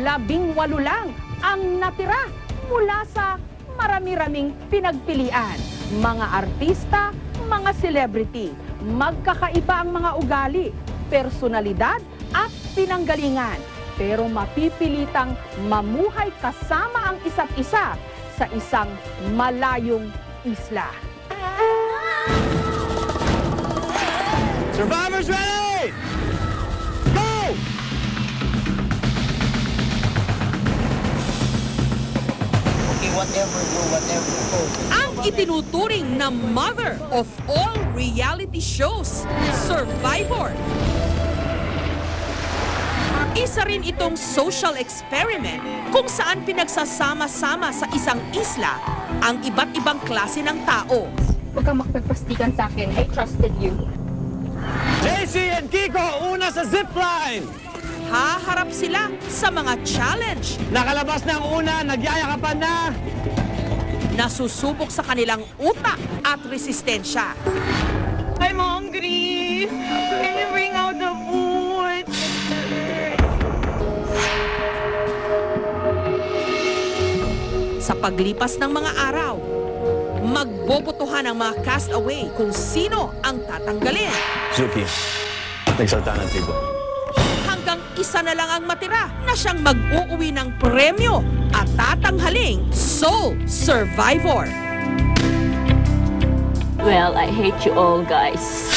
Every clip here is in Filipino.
18 lang ang natira mula sa marami-raming pinagpilian. Mga artista, mga celebrity, magkakaiba ang mga ugali, personalidad at pinanggalingan. Pero mapipilitang mamuhay kasama ang isa't isa sa isang malayong isla. Survivors ready! Go! Okay, whatever go. Ang itinuturing na mother of all reality shows, Survivor. Isa rin itong social experiment kung saan pinagsasama-sama sa isang isla ang iba't ibang klase ng tao. Huwag kang makipagpastikan sa akin. I trusted you. JC and Kiko, una sa zipline! Haharap sila sa mga challenge Nakalabas na ang una, nagyayakapan na! na susubok sa kanilang utak at resistensya. I'm hungry. Can you bring out the food? Sa paglipas ng mga araw, magbobotohan ang mga castaway kung sino ang tatanggalin. Suki, nagsalta ng tribo. Hanggang isa na lang ang matira na siyang mag-uuwi ng premyo at tatanghaling Soul Survivor. Well, I hate you all, guys.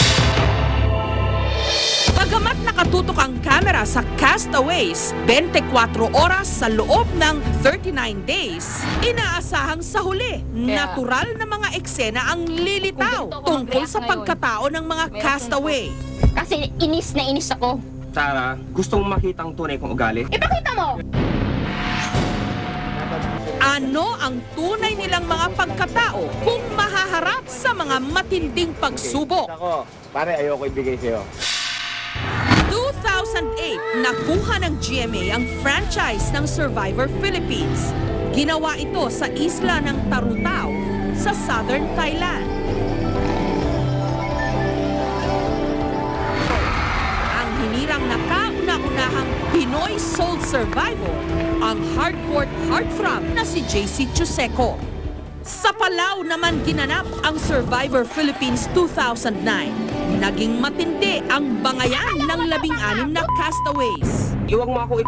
Bagamat nakatutok ang kamera sa castaways 24 oras sa loob ng 39 days, inaasahang sa huli, natural na mga eksena ang lilitaw tungkol sa pagkatao ng mga castaway. Kasi inis na inis ako. Sarah, gusto mong makita ang tunay kong ugali? Ipakita mo! Ano ang tunay nilang mga pagkatao kung mahaharap sa mga matinding pagsubok? Ako, pare, ayoko ibigay sa'yo. 2008, nakuha ng GMA ang franchise ng Survivor Philippines. Ginawa ito sa isla ng Tarutao sa southern Thailand. Ang hinirang na kauna-unahang Pinoy Soul Survivor, ang hardcore heartthrob na si JC Chuseco. Sa Palau naman ginanap ang Survivor Philippines 2009. Naging matindi ang bangayan ng 16 na castaways. Iwag mo ako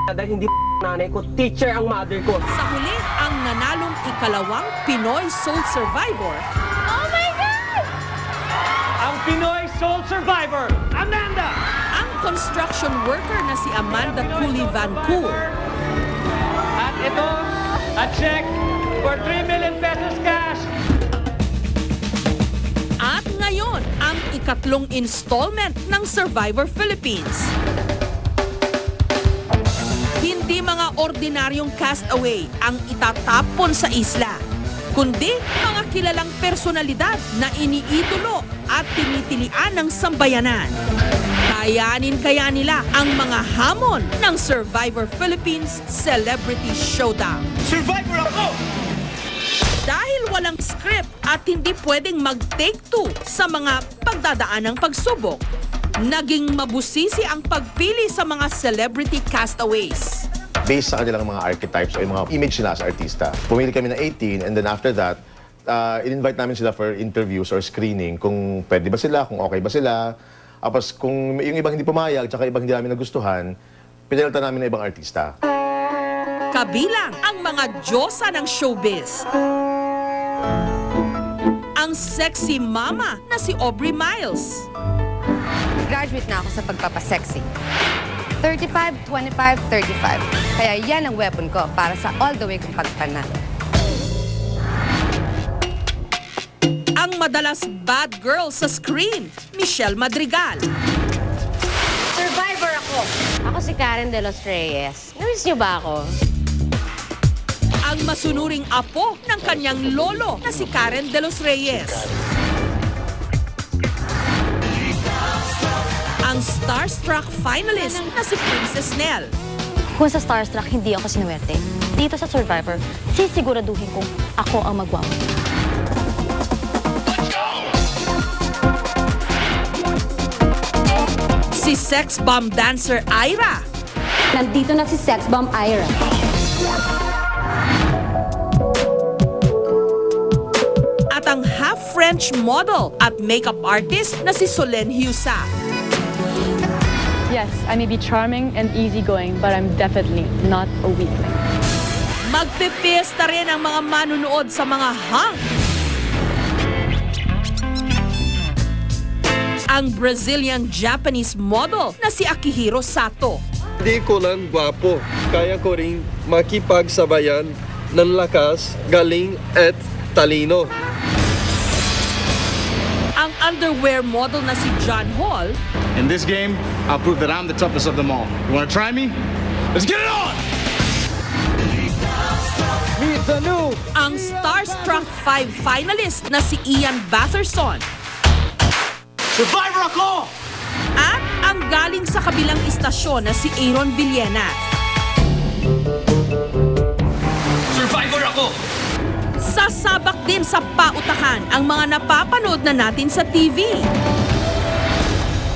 dahil hindi nanay ko, teacher ang mother ko. Sa huli, ang nanalong ikalawang Pinoy Soul Survivor, Ang Pinoy Soul Survivor, Amanda! ang construction worker na si Amanda Cooley Van Cool. At ito, a check for 3 million pesos cash. At ngayon, ang ikatlong installment ng Survivor Philippines. Hindi mga ordinaryong castaway ang itatapon sa isla, kundi mga kilalang personalidad na iniidolo at tinitilian ng sambayanan. Kayanin kaya nila ang mga hamon ng Survivor Philippines Celebrity Showdown. Survivor ako! Dahil walang script at hindi pwedeng mag-take two sa mga pagdadaan ng pagsubok, naging mabusisi ang pagpili sa mga celebrity castaways. Based sa kanilang mga archetypes o yung mga image nila as artista. Pumili kami ng 18 and then after that, in-invite namin sila for interviews or screening kung pwede ba sila, kung okay ba sila. Tapos kung yung ibang hindi pumayag, tsaka ibang hindi namin nagustuhan, pinalita namin ng ibang artista. Kabilang ang mga diyosa ng showbiz. Ang sexy mama na si Aubrey Miles. Graduate na ako sa pagpapasexy. 35, 25, 35. Kaya yan ang weapon ko para sa all the way kong pagpanalo. Ang madalas bad girl sa screen, Michelle Madrigal. Survivor ako. Ako si Karen De Los Reyes. Namiss niyo ba ako? Ang masunuring apo ng kanyang lolo na si Karen De Los Reyes. Ang starstruck finalist na si Princess Nell. Kung sa Starstruck, hindi ako sinuwerte. Dito sa Survivor, sisiguraduhin kong ako ang magwawala. Si sex bomb dancer Ira. Nandito na si Sex Bomb Ira. At ang half-French model at makeup artist na si Solen Husa. Yes, I may be charming and easygoing, but I'm definitely not a weakling. Magpipiesta rin ang mga manunood sa mga hang. Ang Brazilian-Japanese model na si Akihiro Sato. Hindi ko lang gwapo. Kaya ko rin makipagsabayan ng lakas, galing at talino. Ang underwear model na si John Hall. In this game, I'll prove that I'm the toughest of them all. You wanna try me? Let's get it on! Meet the new Ang Starstruck 5 finalist na si Ian Batherson. Survivor ako! At ang galing sa kabilang istasyon na si Aaron Villena. Survivor ako! Sasabak din sa pautakan ang mga napapanood na natin sa TV.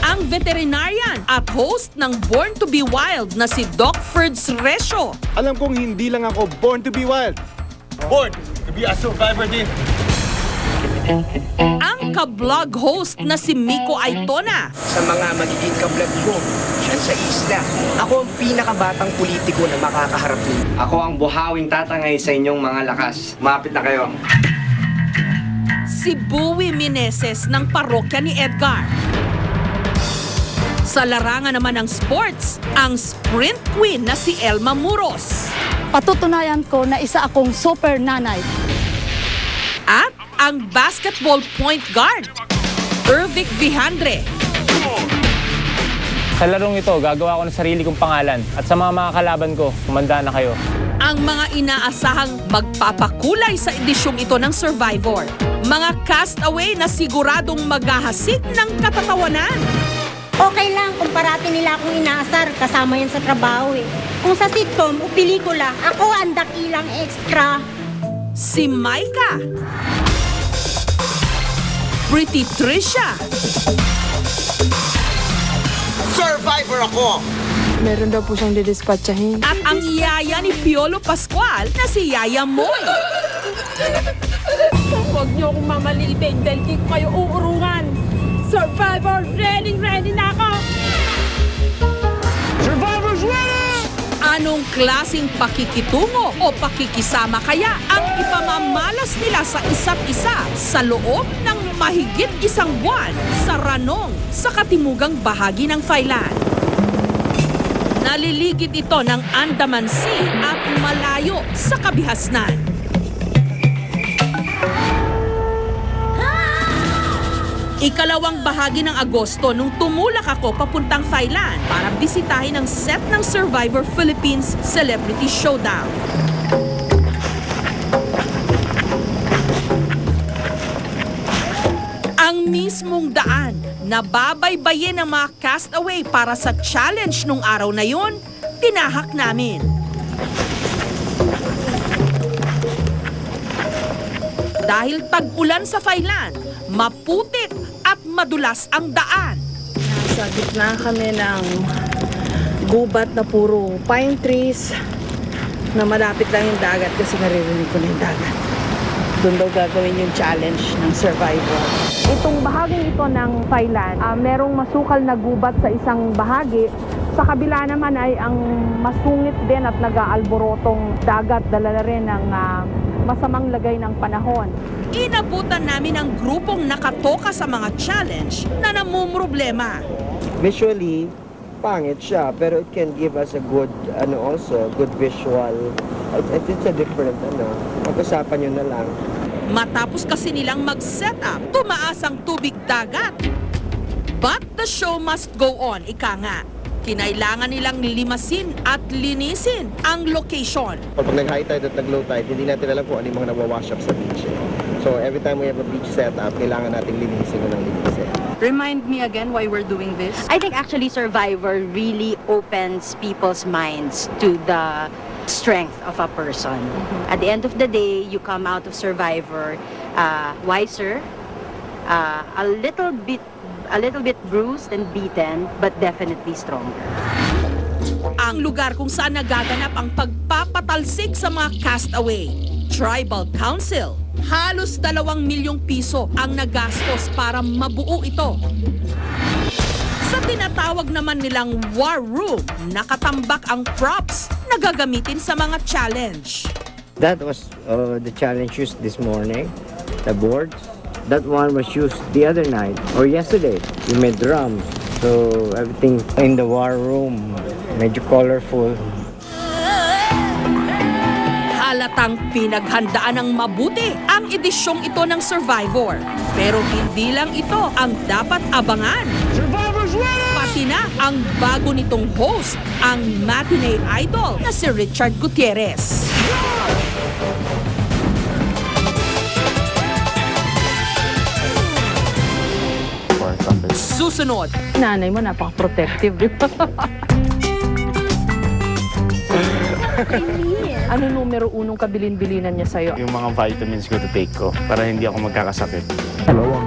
Ang veterinarian at host ng Born to be Wild na si Doc Ferds Resio. Alam kong hindi lang ako born to be wild. Born to be a survivor din. Ang ka-vlog host na si Miko Aitona. Sa mga magiging kablog ko, dyan sa isla, ako ang pinakabatang politiko na makakaharap niyo. Ako ang buhawing tatangay sa inyong mga lakas. Mapit na kayo. Si Bowie Meneses ng parokya ni Edgar. Sa larangan naman ng sports, ang sprint queen na si Elma Muros. Patutunayan ko na isa akong super nanay. At ang basketball point guard, Ervic Vihandre. Sa larong ito, gagawa ko ng sarili kong pangalan. At sa mga makakalaban ko, kumanda na kayo. Ang mga inaasahang magpapakulay sa edisyong ito ng Survivor. Mga castaway na siguradong maghahasik ng katatawanan. Okay lang kung parati nila akong inaasar, kasama yan sa trabaho eh. Kung sa sitcom o pelikula, ako ang dakilang extra. Si Maika. Pretty Trisha. Survivor ako! Meron daw po siyang didispatchahin. At ang yaya ni Piolo Pascual na si Yaya Moy. Huwag niyo akong mamaliitin dahil di ko kayo uurungan. Survivor, ready na ako! Survivor's ready! Anong klaseng pakikitungo o pakikisama kaya ang ipamamalas nila sa isa't isa sa loob ng mahigit isang buwan sa Ranong sa katimugang bahagi ng Thailand? Naliligid ito ng Andaman Sea at malayo sa kabihasnan. Ikalawang bahagi ng Agosto nung tumulak ako papuntang Thailand para bisitahin ang set ng Survivor Philippines Celebrity Showdown. Ang mismong daan na babaybayin ng mga castaway para sa challenge nung araw na yon, tinahak namin. Dahil tag-ulan sa Thailand, maputik at madulas ang daan. Nasa gitna kami ng gubat na puro pine trees na malapit lang yung dagat kasi naririnig ko na yung dagat. Doon daw gagawin yung challenge ng survival. Itong bahaging ito ng Thailand, merong masukal na gubat sa isang bahagi. Sa kabila naman ay ang masungit din at nag-aalborotong dagat, dala na rin ng masamang lagay ng panahon. Inabutan namin ang grupong nakatoka sa mga challenge na namumroblema. Visually, pangit siya, pero it can give us a good, good visual. It's a different, pag-usapan nyo na lang. Matapos kasi nilang mag-set up, tumaas ang tubig dagat. But the show must go on, ika nga. Kinailangan nilang limasin at linisin ang location. Pag nag-high tide at nag-low tide, hindi natin alam kung ano yung mga nawawash up sa beach. So every time we have a beach setup, kailangan natin linisin ng linisin. Remind me again why we're doing this. I think actually Survivor really opens people's minds to the strength of a person. At the end of the day, you come out of Survivor wiser, a little bit bruised and beaten, but definitely stronger. ang lugar kung saan nagaganap ang pagpapatalsik sa mga castaway. Tribal Council. Halos 2 milyong piso ang nagastos para mabuo ito. Sa tinatawag naman nilang war room, nakatambak ang props na gagamitin sa mga challenge. That was the challenge used this morning, the boards. That one was used the other night or yesterday. We made drums. So everything in the war room, medyo colorful. Halatang pinaghandaan ng mabuti ang edisyong ito ng Survivor. Pero hindi lang ito ang dapat abangan. Survivor's ready! Pati na ang bago nitong host, ang matinee idol na si Richard Gutierrez. Susunod, Nanay mo napaka-protective, di ba? Ano numero unong kabilin-bilinan niya sa'yo? Yung mga vitamins ko to take ko para hindi ako magkakasakit. Dalawang